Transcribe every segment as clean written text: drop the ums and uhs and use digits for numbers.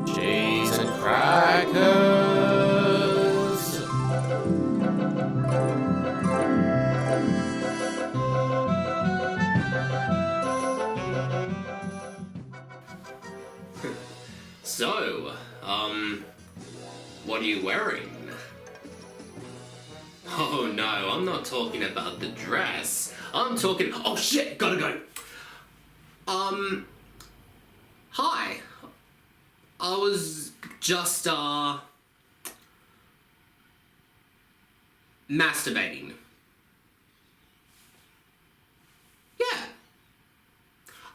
Cheese and crackers. So, what are you wearing? Oh no, I'm not talking about the dress. I'm talking, oh shit, gotta go. Hi. I was just, masturbating. Yeah.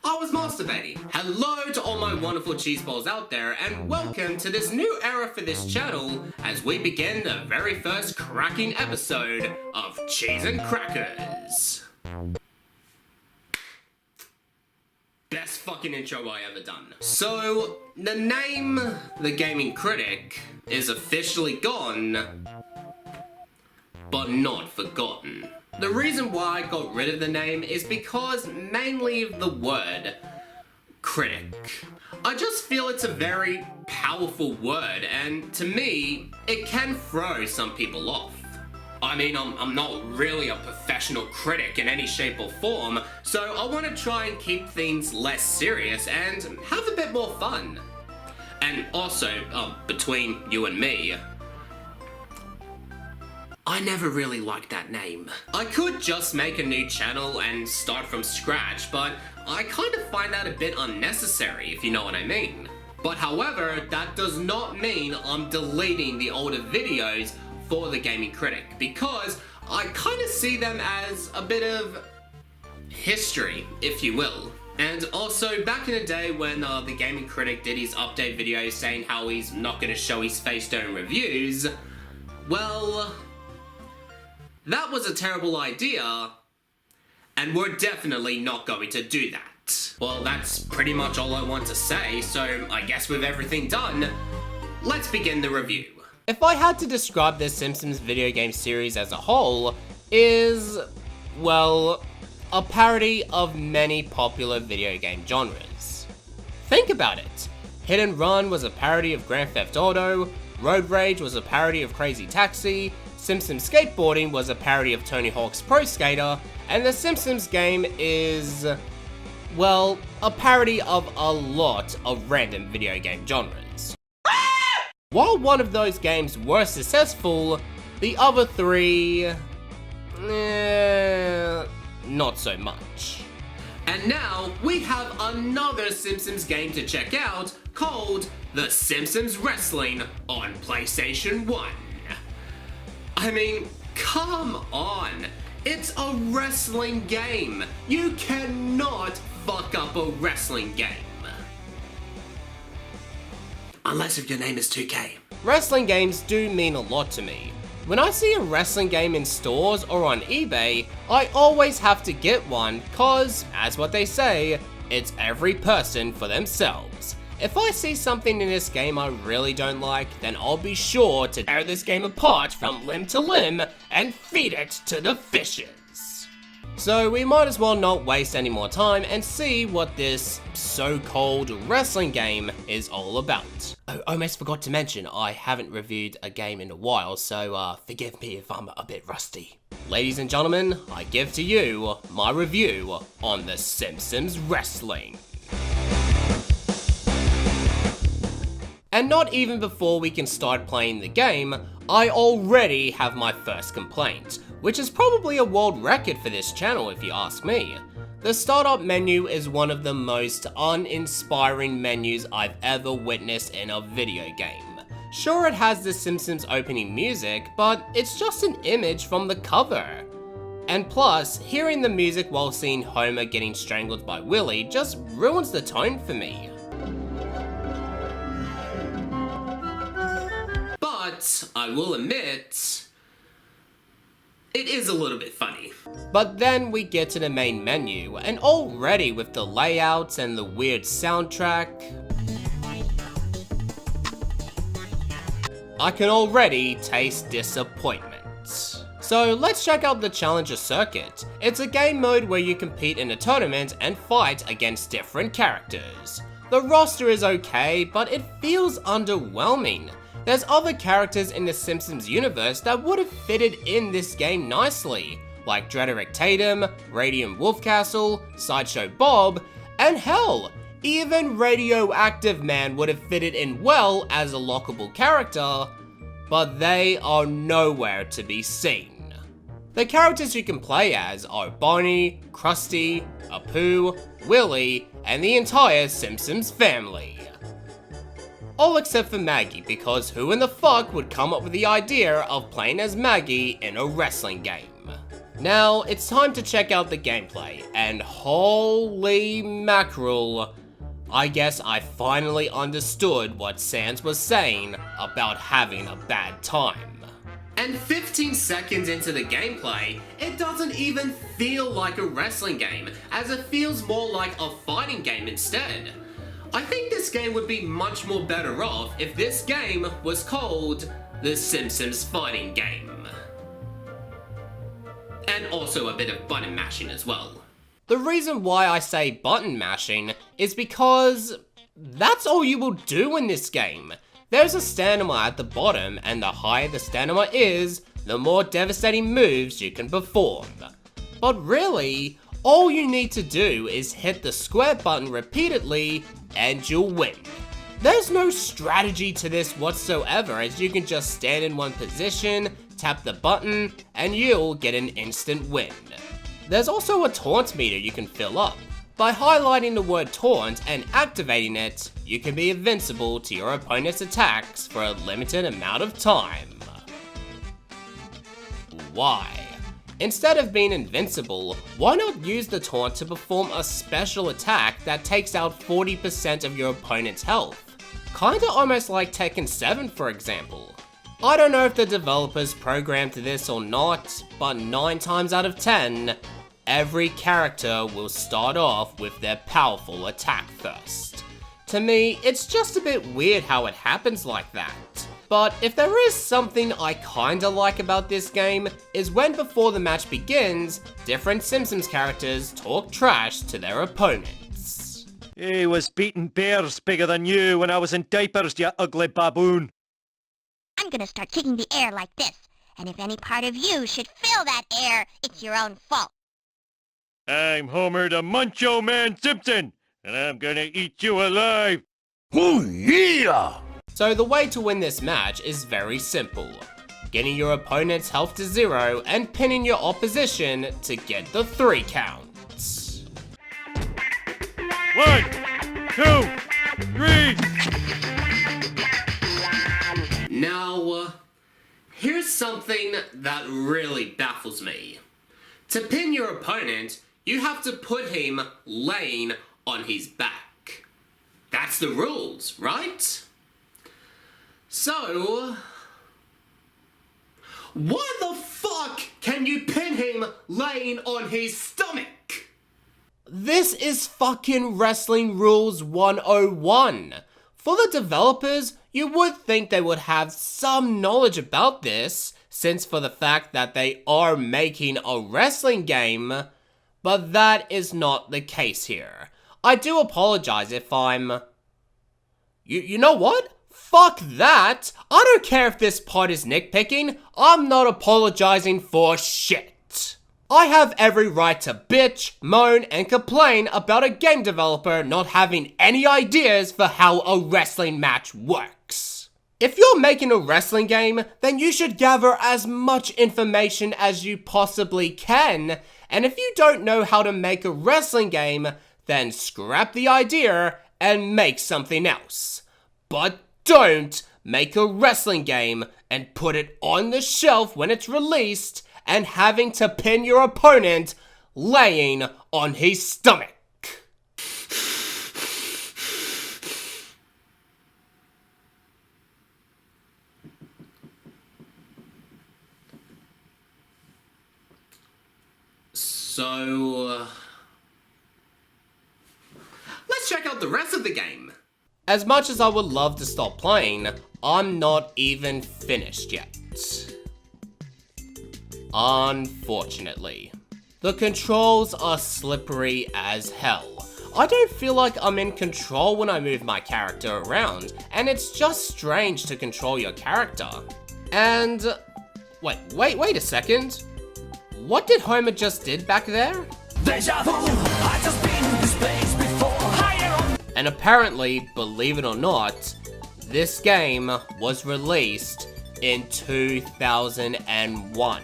I was masturbating. Hello to all my wonderful cheese balls out there, and welcome to this new era for this channel as we begin the very first cracking episode of Cheese and Crackers. Best fucking intro I ever done. So, the name The Gaming Critic is officially gone, but not forgotten. The reason why I got rid of the name is because mainly of the word critic. I just feel it's a very powerful word, and to me, it can throw some people off. I mean, I'm not really a professional critic in any shape or form, so I want to try and keep things less serious and have a bit more fun. And also, between you and me, I never really liked that name. I could just make a new channel and start from scratch, but I kind of find that a bit unnecessary, if you know what I mean. But however, that does not mean I'm deleting the older videos for The Gaming Critic, because I kind of see them as a bit of history, if you will. And also, back in the day when The Gaming Critic did his update videos saying how he's not going to show his face during reviews, well, that was a terrible idea, and we're definitely not going to do that. Well, that's pretty much all I want to say, so I guess with everything done, let's begin the review. If I had to describe the Simpsons video game series as a whole, is, well, a parody of many popular video game genres. Think about it. Hit and Run was a parody of Grand Theft Auto, Road Rage was a parody of Crazy Taxi, Simpsons Skateboarding was a parody of Tony Hawk's Pro Skater, and the Simpsons game is, well, a parody of a lot of random video game genres. While one of those games were successful, the other three, not so much. And now we have another Simpsons game to check out called The Simpsons Wrestling on PlayStation 1. I mean, come on, it's a wrestling game. You cannot fuck up a wrestling game. Unless if your name is 2K. Wrestling games do mean a lot to me. When I see a wrestling game in stores or on eBay, I always have to get one cause, as what they say, it's every person for themselves. If I see something in this game I really don't like, then I'll be sure to tear this game apart from limb to limb and feed it to the fishes. So we might as well not waste any more time and see what this so-called wrestling game is all about. I almost forgot to mention I haven't reviewed a game in a while, so forgive me if I'm a bit rusty. Ladies and gentlemen, I give to you my review on The Simpsons Wrestling. And not even before we can start playing the game, I already have my first complaint, which is probably a world record for this channel if you ask me. The startup menu is one of the most uninspiring menus I've ever witnessed in a video game. Sure, it has the Simpsons opening music, but it's just an image from the cover. And plus, hearing the music while seeing Homer getting strangled by Willie just ruins the tone for me. But I will admit, it is a little bit funny. But then we get to the main menu, and already with the layouts and the weird soundtrack, I can already taste disappointment. So let's check out the Challenger Circuit. It's a game mode where you compete in a tournament and fight against different characters. The roster is okay, but it feels underwhelming. There's other characters in the Simpsons universe that would have fitted in this game nicely, like Drederick Tatum, Radiant Wolfcastle, Sideshow Bob, and hell, even Radioactive Man would have fitted in well as a lockable character, but they are nowhere to be seen. The characters you can play as are Barney, Krusty, Apu, Willie, and the entire Simpsons family. All except for Maggie, because who in the fuck would come up with the idea of playing as Maggie in a wrestling game? Now, it's time to check out the gameplay, and holy mackerel, I guess I finally understood what Sans was saying about having a bad time. And 15 seconds into the gameplay, it doesn't even feel like a wrestling game, as it feels more like a fighting game instead. I think this game would be much more better off if this game was called The Simpsons Fighting Game. And also a bit of button mashing as well. The reason why I say button mashing is because that's all you will do in this game. There's a stamina at the bottom, and the higher the stamina is, the more devastating moves you can perform. But really, all you need to do is hit the square button repeatedly, and you'll win. There's no strategy to this whatsoever, as you can just stand in one position, tap the button, and you'll get an instant win. There's also a taunt meter you can fill up. By highlighting the word taunt and activating it, you can be invincible to your opponent's attacks for a limited amount of time. Why? Instead of being invincible, why not use the taunt to perform a special attack that takes out 40% of your opponent's health? Kinda almost like Tekken 7 for example. I don't know if the developers programmed this or not, but 9 times out of 10, every character will start off with their powerful attack first. To me, it's just a bit weird how it happens like that. But if there is something I kinda like about this game, is when before the match begins, different Simpsons characters talk trash to their opponents. He was beating bears bigger than you when I was in diapers, you ugly baboon. I'm gonna start kicking the air like this, and if any part of you should fill that air, it's your own fault. I'm Homer the Muncho Man Simpson, and I'm gonna eat you alive. Oh yeah! So the way to win this match is very simple. Getting your opponent's health to 0 and pinning your opposition to get the 3 counts. 1, 2, 3. Now, here's something that really baffles me. To pin your opponent, you have to put him laying on his back. That's the rules, right? So, why the fuck can you pin him laying on his stomach? This is fucking Wrestling Rules 101. For the developers, you would think they would have some knowledge about this, since for the fact that they are making a wrestling game, but that is not the case here. I do apologize if I'm... You know what? Fuck that! I don't care if this part is nitpicking, I'm not apologizing for shit. I have every right to bitch, moan, and complain about a game developer not having any ideas for how a wrestling match works. If you're making a wrestling game, then you should gather as much information as you possibly can, and if you don't know how to make a wrestling game, then scrap the idea and make something else. But don't make a wrestling game and put it on the shelf when it's released and having to pin your opponent laying on his stomach. So, let's check out the rest of the game. As much as I would love to stop playing, I'm not even finished yet. Unfortunately. The controls are slippery as hell. I don't feel like I'm in control when I move my character around, and it's just strange to control your character. And... wait a second. What did Homer just did back there? Deja vu, I just been in this place before. Higher on. And apparently, believe it or not, this game was released in 2001.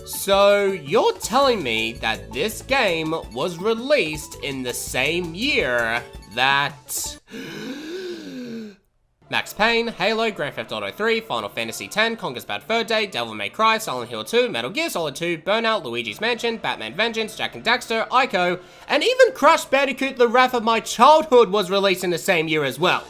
So you're telling me that this game was released in the same year that Max Payne, Halo, Grand Theft Auto 3, Final Fantasy X, Conker's Bad Fur Day, Devil May Cry, Silent Hill 2, Metal Gear Solid 2, Burnout, Luigi's Mansion, Batman Vengeance, Jak and Daxter, Ico, and even Crash Bandicoot The Wrath of My Childhood was released in the same year as well.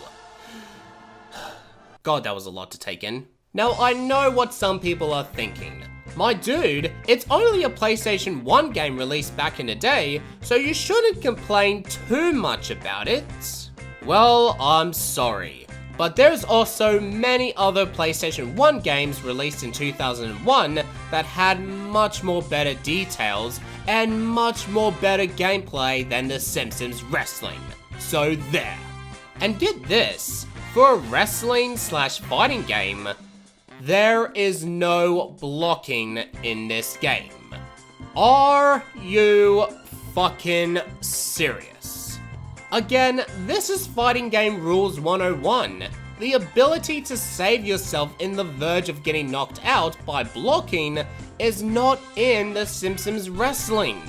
God, that was a lot to take in. Now, I know what some people are thinking. My dude, it's only a PlayStation 1 game released back in the day, so you shouldn't complain too much about it. Well, I'm sorry, but there's also many other PlayStation 1 games released in 2001 that had much more better details and much more better gameplay than The Simpsons Wrestling. So there. And get this, for a wrestling/fighting game, there is no blocking in this game. Are you fucking serious? Again, this is Fighting Game Rules 101. The ability to save yourself in the verge of getting knocked out by blocking is not in The Simpsons Wrestling.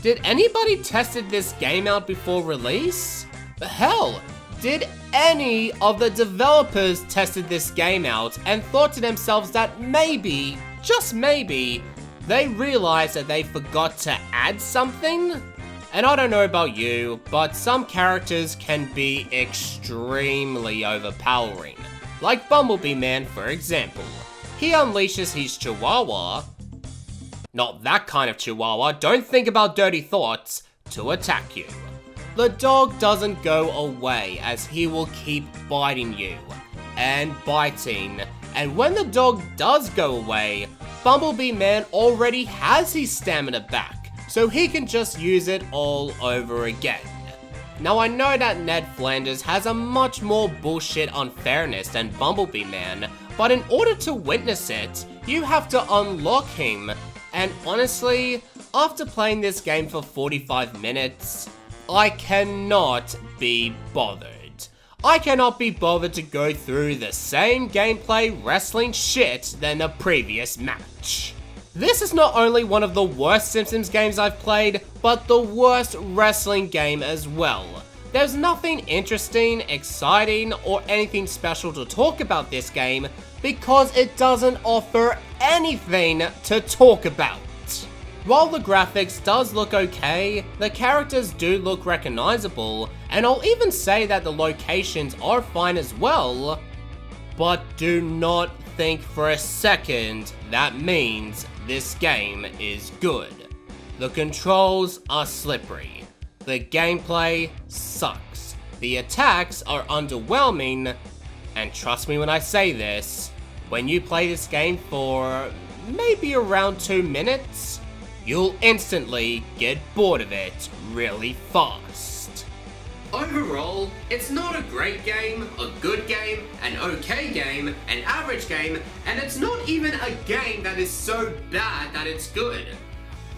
Did anybody tested this game out before release? Hell, did any of the developers tested this game out and thought to themselves that maybe, just maybe, they realized that they forgot to add something? And I don't know about you, but some characters can be extremely overpowering. Like Bumblebee Man, for example. He unleashes his chihuahua, not that kind of chihuahua, don't think about dirty thoughts, to attack you. The dog doesn't go away as he will keep biting you and biting, and when the dog does go away, Bumblebee Man already has his stamina back, so he can just use it all over again. Now I know that Ned Flanders has a much more bullshit unfairness than Bumblebee Man, but in order to witness it, you have to unlock him, and honestly, after playing this game for 45 minutes, I cannot be bothered. I cannot be bothered to go through the same gameplay wrestling shit than the previous match. This is not only one of the worst Simpsons games I've played, but the worst wrestling game as well. There's nothing interesting, exciting, or anything special to talk about this game because it doesn't offer anything to talk about. While the graphics does look okay, the characters do look recognizable, and I'll even say that the locations are fine as well, but do not think for a second that means this game is good. The controls are slippery, the gameplay sucks, the attacks are underwhelming, and trust me when I say this, when you play this game for maybe around 2 minutes, you'll instantly get bored of it really fast. Overall, it's not a great game, a good game, an okay game, an average game, and it's not even a game that is so bad that it's good.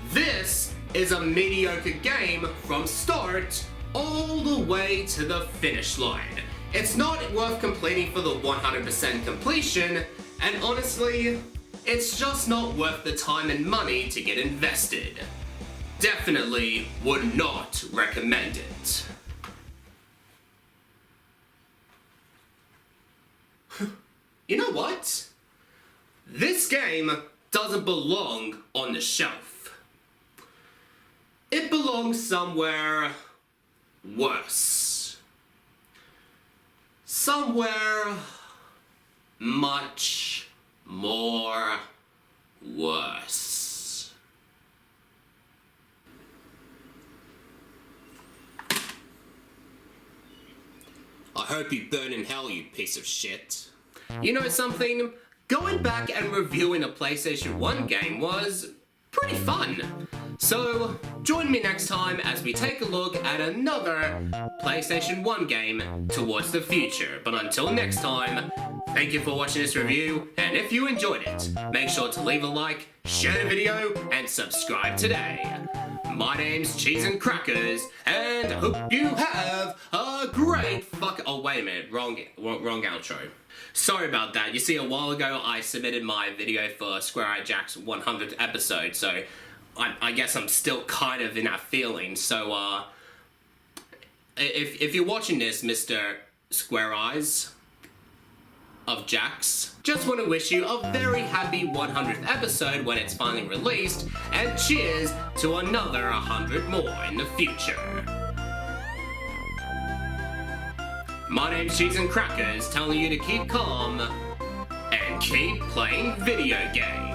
This is a mediocre game from start all the way to the finish line. It's not worth completing for the 100% completion, and honestly, it's just not worth the time and money to get invested. Definitely would not recommend it. You know what? This game doesn't belong on the shelf. It belongs somewhere worse. Somewhere much more worse. I hope you burn in hell, you piece of shit. You know something? Going back and reviewing a PlayStation 1 game was pretty fun. So, Join me next time as we take a look at another PlayStation 1 game towards the future. But until next time, thank you for watching this review, and if you enjoyed it, make sure to leave a like, share the video, and subscribe today. My name's Cheese and Crackers, and I hope you have a great oh wait a minute, wrong outro. Sorry about that. You see, a while ago I submitted my video for Square Eye Jack's 100th episode, so I guess I'm still kind of in that feeling. So if you're watching this, Mr. Square Eyes of Jack's, just want to wish you a very happy 100th episode when it's finally released, and cheers to another 100 more in the future. My name's Cheese and Crackers, telling you to keep calm and keep playing video games.